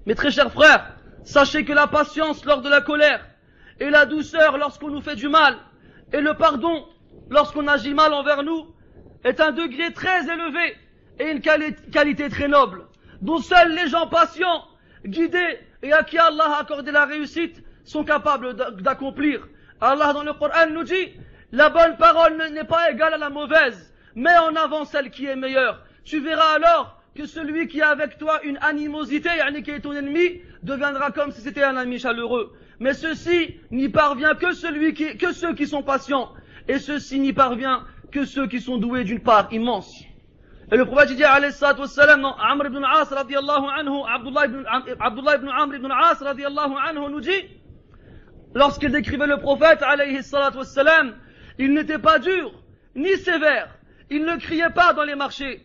Mes très chers frères, sachez que la patience lors de la colère, et la douceur lorsqu'on nous fait du mal, et le pardon lorsqu'on agit mal envers nous, est un degré très élevé et une qualité très noble, dont seuls les gens patients, guidés et à qui Allah a accordé la réussite sont capables d'accomplir. Allah dans le Coran nous dit, la bonne parole n'est pas égale à la mauvaise, mets en avant celle qui est meilleure. Tu verras alors que celui qui a avec toi une animosité, qui est ton ennemi, deviendra comme si c'était un ami chaleureux. Mais ceci n'y parvient que ceux qui sont patients, et ceci n'y parvient que ceux qui sont doués d'une part immense. Et le prophète dit, alayhi salatu wassalam, non, Amr ibn al-As radiallahu anhu, Abdullah ibn Amr ibn al-As radiallahu anhu nous dit, lorsqu'il décrivait le prophète, alayhi salatu wassalam, il n'était pas dur, ni sévère, il ne criait pas dans les marchés,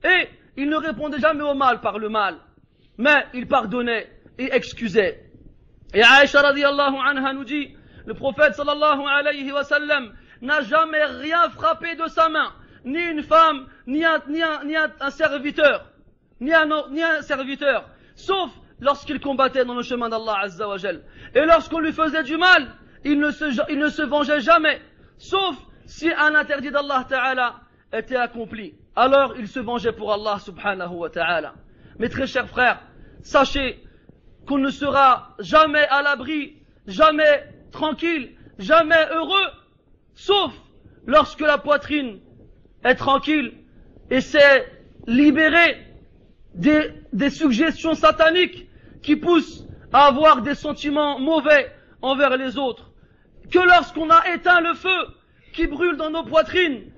et il ne répondait jamais au mal par le mal, mais il pardonnait et excusait. Et Aïcha radiallahu anha nous dit, le prophète sallallahu alayhi wa sallam n'a jamais rien frappé de sa main, ni une femme, ni un serviteur, ni un serviteur, sauf lorsqu'il combattait dans le chemin d'Allah Azza wa Jal. Et lorsqu'on lui faisait du mal, il ne se vengeait jamais, sauf si un interdit d'Allah Ta'ala était accompli. Alors il se vengeait pour Allah Subhanahu wa Ta'ala. Mes très chers frères, sachez qu'on ne sera jamais à l'abri, jamais tranquille, jamais heureux, sauf lorsque la poitrine est tranquille et s'est libérée des suggestions sataniques qui poussent à avoir des sentiments mauvais envers les autres. Que lorsqu'on a éteint le feu qui brûle dans nos poitrines,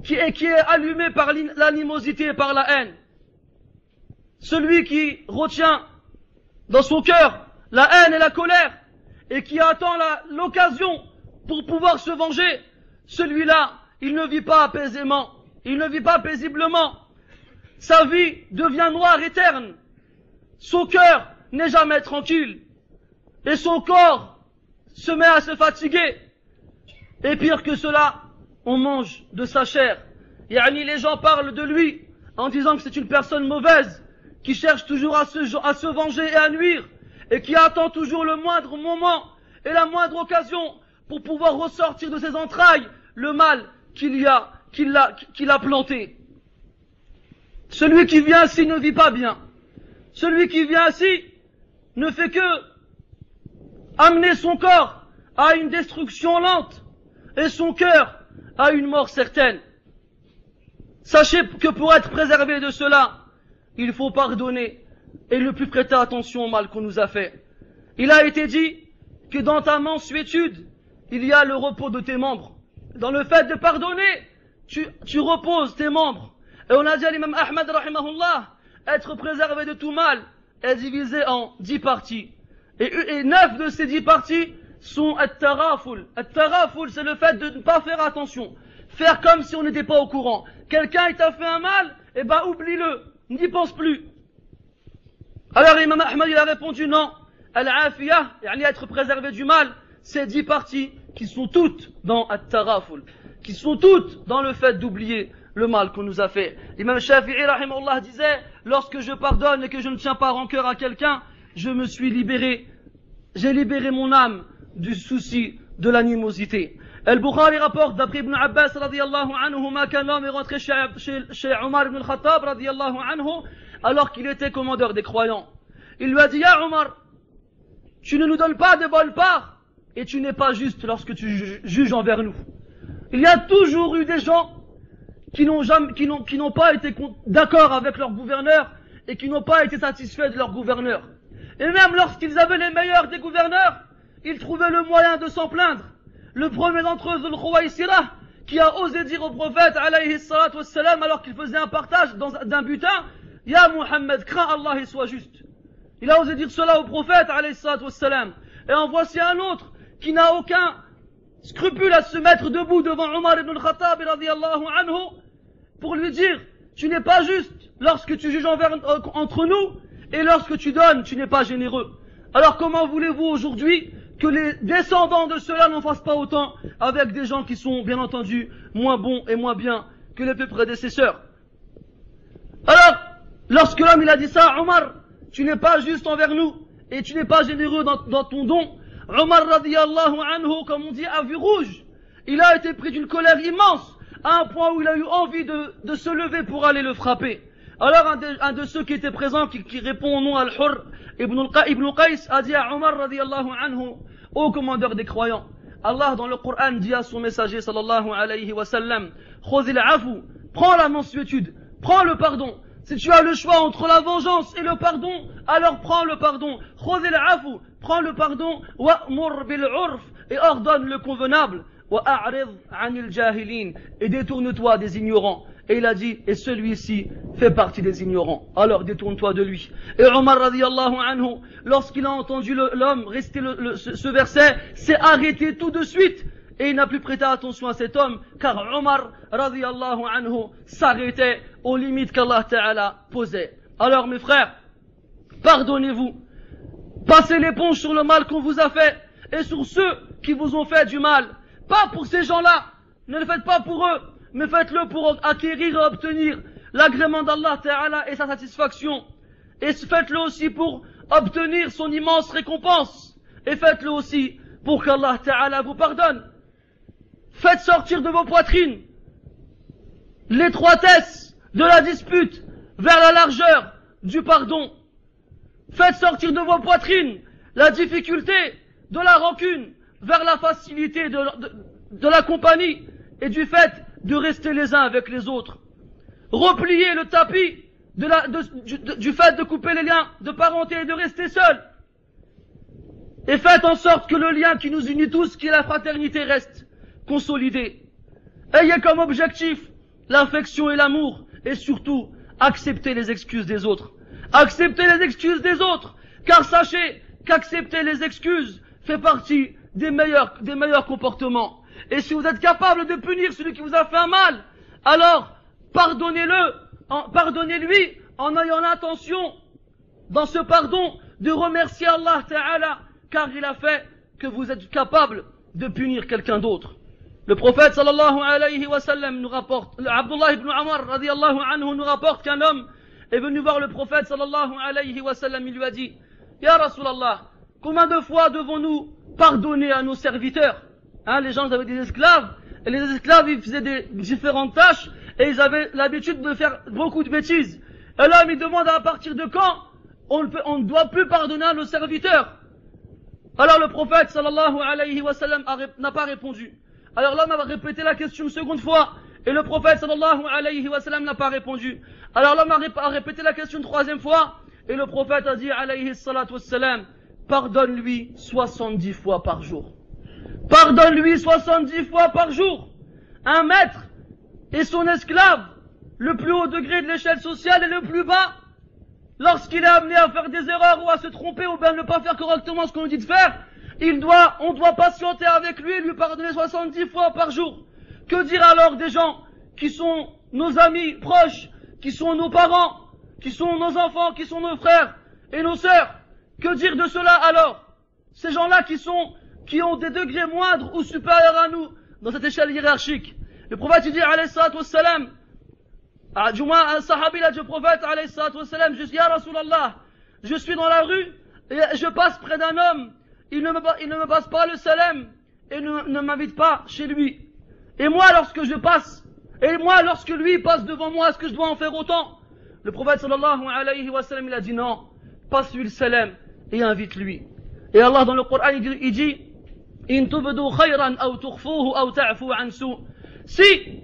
qui est allumé par l'animosité et par la haine, celui qui retient dans son cœur la haine et la colère et qui attend l'occasion pour pouvoir se venger, celui-là, il ne vit pas apaisément, il ne vit pas paisiblement. Sa vie devient noire et terne. Son cœur n'est jamais tranquille. Et son corps se met à se fatiguer. Et pire que cela, on mange de sa chair. Les gens parlent de lui en disant que c'est une personne mauvaise, qui cherche toujours à se venger et à nuire, et qui attend toujours le moindre moment et la moindre occasion pour pouvoir ressortir de ses entrailles le mal qu'il a planté. Celui qui vient ainsi ne vit pas bien. Celui qui vient ainsi ne fait que amener son corps à une destruction lente et son cœur à une mort certaine. Sachez que pour être préservé de cela, il faut pardonner et ne plus prêter attention au mal qu'on nous a fait. Il a été dit que dans ta mansuétude, il y a le repos de tes membres. Dans le fait de pardonner, tu reposes tes membres. Et on a dit à l'imam Ahmad rahimahullah, être préservé de tout mal est divisé en 10 parties. Et 9 de ces 10 parties sont at-taraful. At-taraful, c'est le fait de ne pas faire attention. Faire comme si on n'était pas au courant. Quelqu'un t'a fait un mal, eh ben oublie-le, n'y pense plus. Alors l'imam Ahmad il a répondu non. Al-afiyah, être préservé du mal, c'est 10 parties qui sont toutes dans at-taraful, qui sont toutes dans le fait d'oublier le mal qu'on nous a fait. L'imam Shafi'i rahimahullah disait, lorsque je pardonne et que je ne tiens pas rancœur à quelqu'un, je me suis libéré, j'ai libéré mon âme du souci de l'animosité. Al-Bukhari rapporte d'après Ibn Abbas radiyallahu anhu qu'un homme est rentré chez Omar ibn al-Khattab radiyallahu anhu alors qu'il était commandeur des croyants. Il lui a dit, Ya Omar, tu ne nous donnes pas de bonnes parts et tu n'es pas juste lorsque tu juges envers nous. Il y a toujours eu des gens qui n'ont pas été d'accord avec leur gouverneur et qui n'ont pas été satisfaits de leur gouverneur. Et même lorsqu'ils avaient les meilleurs des gouverneurs, ils trouvaient le moyen de s'en plaindre. Le premier d'entre eux, Dhul Khuwaysira, qui a osé dire au prophète, alayhi salatu wassalam, alors qu'il faisait un partage d'un butin, Ya Muhammad, crains Allah et sois juste. Il a osé dire cela au prophète, alayhi salatu wassalam. Et en voici un autre, qui n'a aucun scrupule à se mettre debout devant Omar ibn al-Khattab, radiyallahu anhu, pour lui dire, tu n'es pas juste lorsque tu juges entre nous, et lorsque tu donnes, tu n'es pas généreux. Alors comment voulez-vous aujourd'hui que les descendants de ceux-là n'en fassent pas autant avec des gens qui sont, bien entendu, moins bons et moins bien que les plus prédécesseurs? Alors, lorsque l'homme il a dit ça, Omar, tu n'es pas juste envers nous, et tu n'es pas généreux dans ton don. Omar radiyallahu anhu, comme on dit, a vu rouge. Il a été pris d'une colère immense, à un point où il a eu envie de se lever pour aller le frapper. Alors un de ceux qui étaient présents, qui répond au nom Al-Hurr ibn Qais, a dit à Omar radiyallahu anhu, ô commandeur des croyants, Allah dans le Coran dit à son messager sallallahu alayhi wa sallam, khudhil afu, prends la mansuétude, prends le pardon. Si tu as le choix entre la vengeance et le pardon, alors prends le pardon. Khudhil afu, prends le pardon, wa'mur bil urf, et ordonne le convenable. Wa'a'rid 'anil jahilin, et détourne-toi des ignorants. Et il a dit, et celui-ci fait partie des ignorants. Alors détourne-toi de lui. Et Omar radiyallahu anhu, lorsqu'il a entendu l'homme réciter ce verset, s'est arrêté tout de suite. Et il n'a plus prêté attention à cet homme, car Omar radiyallahu anhu s'arrêtait aux limites qu'Allah Ta'ala posait. Alors mes frères, pardonnez-vous. Passez l'éponge sur le mal qu'on vous a fait, et sur ceux qui vous ont fait du mal. Pas pour ces gens-là, ne le faites pas pour eux, mais faites-le pour acquérir et obtenir l'agrément d'Allah Ta'ala et sa satisfaction. Et faites-le aussi pour obtenir son immense récompense. Et faites-le aussi pour qu'Allah Ta'ala vous pardonne. Faites sortir de vos poitrines l'étroitesse de la dispute vers la largeur du pardon. Faites sortir de vos poitrines la difficulté de la rancune vers la facilité de la compagnie et du fait de rester les uns avec les autres. Repliez le tapis du fait de couper les liens de parenté et de rester seul. Et faites en sorte que le lien qui nous unit tous, qui est la fraternité, reste consolidé. Ayez comme objectif l'affection et l'amour, et surtout, acceptez les excuses des autres. Acceptez les excuses des autres, car sachez qu'accepter les excuses fait partie des meilleurs comportements. Et si vous êtes capable de punir celui qui vous a fait un mal, alors pardonnez-lui en ayant l'intention, dans ce pardon, de remercier Allah Ta'ala, car il a fait que vous êtes capable de punir quelqu'un d'autre. Le prophète sallallahu alayhi wa sallam nous rapporte, Abdullah ibn Umar radiyallahu anhu nous rapporte qu'un homme est venu voir le prophète sallallahu alayhi wa sallam, il lui a dit, Ya Rasulallah, combien de fois devons-nous pardonner à nos serviteurs? Les gens avaient des esclaves, et les esclaves ils faisaient des différentes tâches, et ils avaient l'habitude de faire beaucoup de bêtises. Et l'homme il demande à partir de quand on ne doit plus pardonner à nos serviteurs. Alors le prophète sallallahu alayhi wa sallam n'a pas répondu. Alors l'homme a répété la question une seconde fois, et le prophète sallallahu alayhi wa sallam n'a pas répondu. Alors l'homme a répété la question une troisième fois, et le prophète a dit alayhi salatu wassalam, pardonne-lui 70 fois par jour. Pardonne-lui 70 fois par jour. Un maître et son esclave, le plus haut degré de l'échelle sociale et le plus bas, lorsqu'il est amené à faire des erreurs ou à se tromper ou bien ne pas faire correctement ce qu'on lui dit de faire, on doit patienter avec lui et lui pardonner 70 fois par jour. Que dire alors des gens qui sont nos amis proches, qui sont nos parents, qui sont nos enfants, qui sont nos frères et nos sœurs? Que dire de cela alors? Ces gens-là qui ont des degrés moindres ou supérieurs à nous dans cette échelle hiérarchique. Le prophète dit alayhi salatu wassalam, du moins un sahabi a dit au prophète alayhi salatu wassalam, je dis ya Rasulallah, je suis dans la rue et je passe près d'un homme, il ne me passe pas le salam et ne m'invite pas chez lui. Et moi lorsque lui passe devant moi, est-ce que je dois en faire autant? Le prophète sallallahu alayhi wa sallam il a dit non, passe-lui le salam et invite-lui. Et Allah dans le Coran il dit in tubdu khayran aw tukhfuhu aw ta'fu an su. Si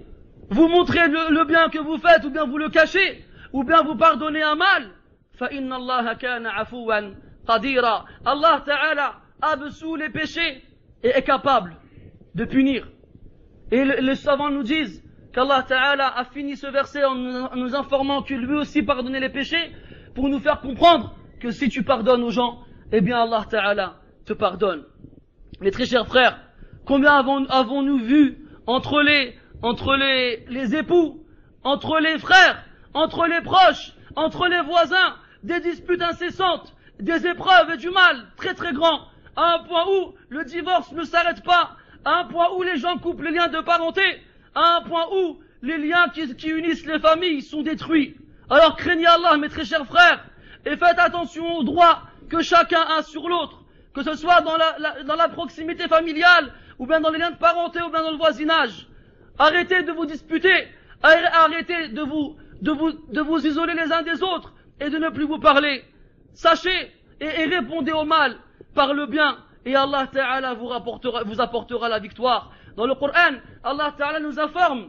vous montrez le bien que vous faites ou bien vous le cachez ou bien vous pardonnez un mal, fa inna Allah kana afuwan qadira. Allah Ta'ala abaisse les péchés et est capable de punir. Et les savants nous disent qu'Allah Ta'ala a fini ce verset en nous informant que lui aussi pardonnait les péchés pour nous faire comprendre que si tu pardonnes aux gens, eh bien Allah Ta'ala te pardonne. Mes très chers frères, combien avons-nous vu entre les époux, entre les frères, entre les proches, entre les voisins, des disputes incessantes, des épreuves et du mal très très grand, à un point où le divorce ne s'arrête pas, à un point où les gens coupent les liens de parenté, à un point où les liens qui unissent les familles sont détruits. Alors craignez Allah, mes très chers frères, et faites attention aux droits que chacun a sur l'autre, que ce soit dans la proximité familiale, ou bien dans les liens de parenté, ou bien dans le voisinage. Arrêtez de vous disputer, arrêtez de vous isoler les uns des autres, et de ne plus vous parler. Sachez et répondez au mal par le bien, et Allah Ta'ala vous apportera la victoire. Dans le Coran, Allah Ta'ala nous informe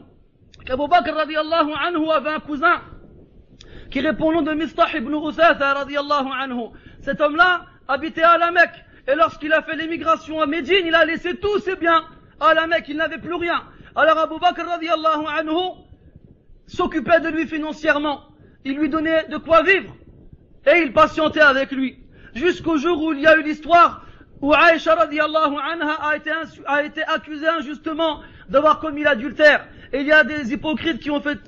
qu'Abu Bakr radiallahu anhu avait un cousin qui répond au nom de Mistah ibn Usatha radiallahu anhu. Cet homme-là habitait à la Mecque, et lorsqu'il a fait l'émigration à Médine, il a laissé tous ses biens à la Mecque, il n'avait plus rien. Alors Abu Bakr radiallahu anhu s'occupait de lui financièrement, il lui donnait de quoi vivre, et il patientait avec lui. Jusqu'au jour où il y a eu l'histoire où Aïcha radiallahu anha a été accusée injustement d'avoir commis l'adultère. Et il y a des hypocrites qui ont fait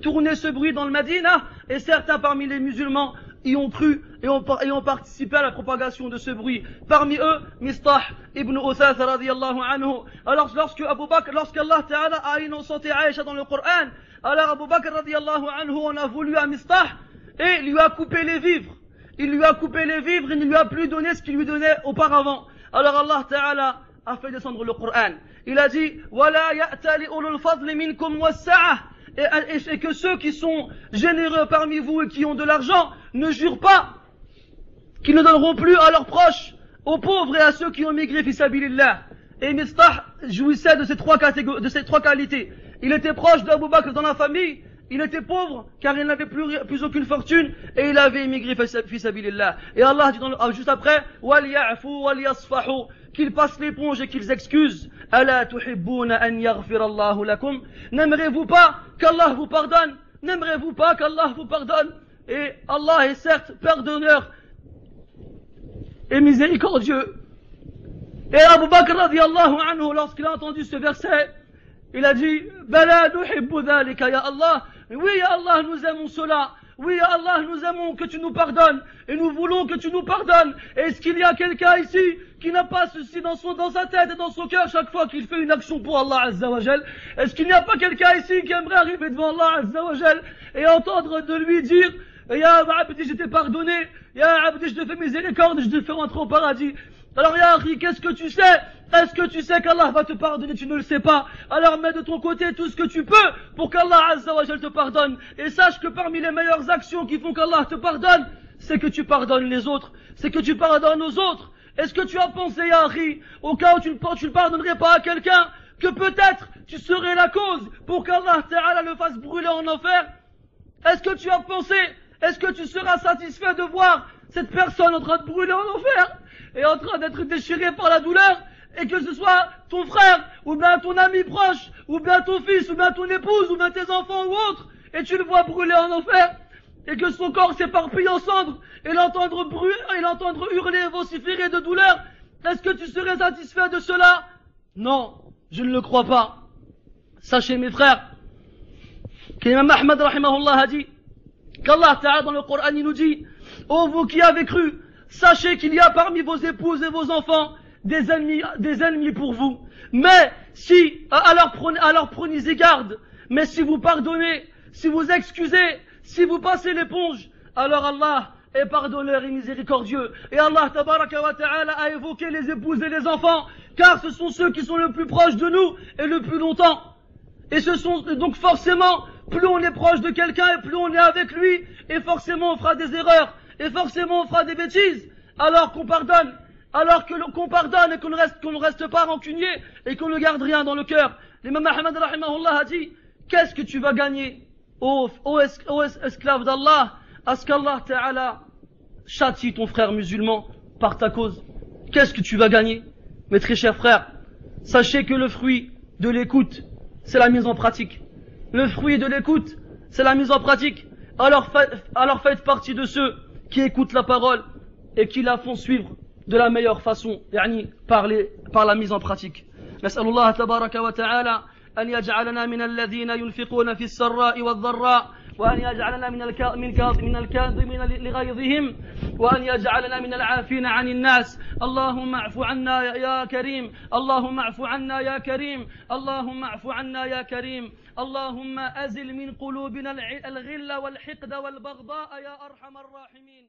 tourner ce bruit dans le Médina, et certains parmi les musulmans y ont cru et ont participé à la propagation de ce bruit. Parmi eux, Mistah ibn Usatha radiallahu anhu. Alors lorsqu'Allah Ta'ala a innocenté Aïcha dans le Coran, alors Abu Bakr radiallahu anhu en a voulu à Mistah et lui a coupé les vivres. Il lui a coupé les vivres et ne lui a plus donné ce qu'il lui donnait auparavant. Alors Allah Ta'ala a fait descendre le Coran. Il a dit وَلَا يَأْتَلِ أُولُو الْفَضْلِ مِنْكُمْ وَالسَّعَةِ, et que ceux qui sont généreux parmi vous et qui ont de l'argent ne jurent pas qu'ils ne donneront plus à leurs proches, aux pauvres et à ceux qui ont migré fi sabilillah. Et Mistah jouissait de ces trois qualités. Il était proche d'Abu Bakr dans la famille, il était pauvre car il n'avait plus aucune fortune, et il avait émigré fi sabilillah. Et Allah dit juste après وَلْيَعْفُوا وَلْيَصْفَحُوا, qu'ils passent l'éponge et qu'ils excusent. أَلَا تُحِبُّونَ أَنْ يَغْفِرَ اللَّهُ لَكُمْ, n'aimerez-vous pas qu'Allah vous pardonne? N'aimerez-vous pas qu'Allah vous pardonne? Et Allah est certes pardonneur et miséricordieux. Et Abu Bakr radiallahu anhu, lorsqu'il a entendu ce verset, il a dit Bala nuhibbu dhalika ya Allah. Oui ya Allah, nous aimons cela. Oui ya Allah, nous aimons que tu nous pardonnes, et nous voulons que tu nous pardonnes. Est-ce qu'il y a quelqu'un ici qui n'a pas ceci dans sa tête et dans son cœur chaque fois qu'il fait une action pour Allah Azza wa Jal? Est-ce qu'il n'y a pas quelqu'un ici qui aimerait arriver devant Allah Azza wa Jal et entendre de lui dire Ya Abdi, je t'ai pardonné, Ya Abdi, je te fais miséricorde, je te fais rentrer au paradis? Alors Ya Akhi, qu'est-ce que tu sais? Est-ce que tu sais qu'Allah va te pardonner? Tu ne le sais pas. Alors mets de ton côté tout ce que tu peux pour qu'Allah Azza wa Jal te pardonne. Et sache que parmi les meilleures actions qui font qu'Allah te pardonne, c'est que tu pardonnes les autres, c'est que tu pardonnes aux autres. Est-ce que tu as pensé, Ya Akhi, au cas où tu ne pardonnerais pas à quelqu'un, que peut-être tu serais la cause pour qu'Allah Ta'ala le fasse brûler en enfer? Est-ce que tu as pensé? Est-ce que tu seras satisfait de voir cette personne en train de brûler en enfer et en train d'être déchirée par la douleur, et que ce soit ton frère, ou bien ton ami proche, ou bien ton fils, ou bien ton épouse, ou bien tes enfants ou autres, et tu le vois brûler en enfer, et que son corps s'éparpille en cendres, et l'entendre brûler, et l'entendre hurler et vociférer de douleur? Est-ce que tu serais satisfait de cela? Non, je ne le crois pas. Sachez mes frères, qu'Imam Ahmad rahimahullah a dit qu'Allah Ta'ala dans le Coran il nous dit: ô vous qui avez cru, sachez qu'il y a parmi vos épouses et vos enfants des ennemis pour vous. Mais alors prenez-y garde. Mais si vous pardonnez, si vous excusez, si vous passez l'éponge, alors Allah est pardonneur et miséricordieux. Et Allah tabaraka wa ta'ala a évoqué les épouses et les enfants, car ce sont ceux qui sont le plus proches de nous et le plus longtemps. Et donc forcément, plus on est proche de quelqu'un et plus on est avec lui, et forcément on fera des erreurs, et forcément on fera des bêtises, alors qu'on pardonne, qu'on pardonne et qu'on ne reste pas rancunier, et qu'on ne garde rien dans le cœur. L'imam Ahmad rahimahullah a dit: qu'est-ce que tu vas gagner, ô esclave d'Allah, à ce qu'Allah Ta'ala châtie ton frère musulman par ta cause? Qu'est-ce que tu vas gagner? Mes très chers frères, sachez que le fruit de l'écoute, c'est la mise en pratique. Le fruit de l'écoute, c'est la mise en pratique. Alors faites partie de ceux qui écoutent la parole et qui la font suivre de la meilleure façon, par la mise en pratique. Nas'alullah tabaraka wa ta'ala an yaj'alana min alladhina yunfiquna fi as-sarra'i wad-dharra' wa an yaj'alana min al-kadhimina li ghayzihim wa an yaj'alana min al-'afina 'anil nas. Allahumma a'fu 'anna ya karim, Allahumma a'fu 'anna ya karim, Allahumma a'fu 'anna ya karim. Allahumma azil min qulubina al-ghilla wal-hiqda wal-baghdha'a ya arhamar rahimin.